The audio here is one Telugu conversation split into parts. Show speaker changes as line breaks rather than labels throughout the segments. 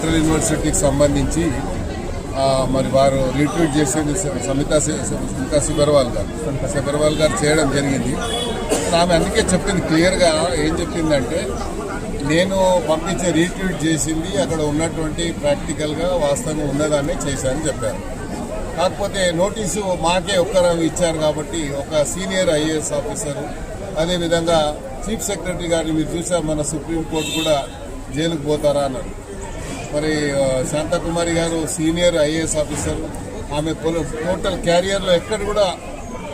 సెంట్రల్ యూనివర్సిటీకి సంబంధించి మరి వారు రీట్వీట్ చేసేది సమితా సిబర్వాల్ గారు చేయడం జరిగింది. ఆమె అందుకే చెప్పింది క్లియర్గా, ఏం చెప్పిందంటే నేను పంపించే రీట్వీట్ చేసింది అక్కడ ఉన్నటువంటి ప్రాక్టికల్గా వాస్తవంగా ఉన్నదాన్ని చేశానని చెప్పారు. కాకపోతే నోటీసు మాకే ఒక్కరు ఇచ్చారు కాబట్టి ఒక సీనియర్ ఐఏఎస్ ఆఫీసరు, అదేవిధంగా చీఫ్ సెక్రటరీ గారిని మీరు చూసారు, మన సుప్రీంకోర్టు కూడా జైలుకు పోతారా అన్నారు. మరి శాంతకుమారి గారు సీనియర్ ఐఏఎస్ ఆఫీసర్, ఆమె టోటల్ క్యారియర్లో ఎక్కడ కూడా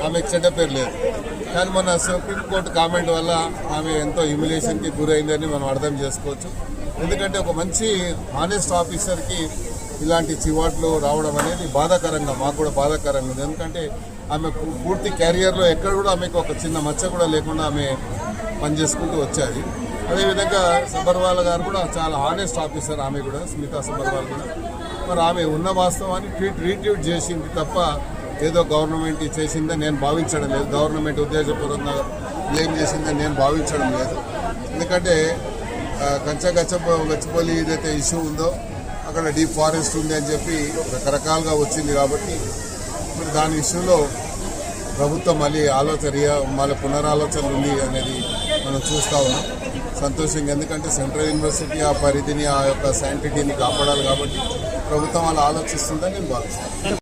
ఆమెకు చెడ్డ పేరు లేదు. కానీ మన సుప్రీంకోర్టు కామెంట్ వల్ల ఆమె ఎంతో హ్యూమిలేషన్కి గురైందని మనం అర్థం చేసుకోవచ్చు. ఎందుకంటే ఒక మంచి హానెస్ట్ ఆఫీసర్కి ఇలాంటి చివాట్లు రావడం అనేది బాధాకరంగా, మాకు కూడా బాధాకరంగా ఉంది. ఎందుకంటే ఆమె పూర్తి క్యారియర్లో ఎక్కడ కూడా ఆమెకు ఒక చిన్న మచ్చ కూడా లేకుండా ఆమె పనిచేసుకుంటూ వచ్చేది. అదేవిధంగా సబర్వాల్ గారు కూడా చాలా హానెస్ట్ ఆఫీసర్, ఆమె కూడా స్మితా సబర్వాల్ కూడా. మరి ఆమె ఉన్న వాస్తవాన్ని రీట్వీట్ చేసింది తప్ప ఏదో గవర్నమెంట్ చేసిందని నేను భావించడం లేదు, గవర్నమెంట్ ఉద్దేశపూర్వకంగా బ్లేమ్ చేసిందని నేను భావించడం లేదు. ఎందుకంటే గచ్చిబౌలి ఏదైతే ఇష్యూ ఉందో అక్కడ డీప్ ఫారెస్ట్ ఉంది అని చెప్పి రకరకాలుగా వచ్చింది కాబట్టి మరి దాని విషయంలో ప్రభుత్వం మళ్ళీ పునరాలోచన ఉంది అనేది మనం చూస్తూ ఉన్నాం. సంతోషంగా, ఎందుకంటే సెంట్రల్ యూనివర్సిటీ ఆ పరిధిని, ఆ యొక్క శాంటిటీని కాపాడాలి కాబట్టి ప్రభుత్వం అలా ఆలోచిస్తుందని నేను భావిస్తాను.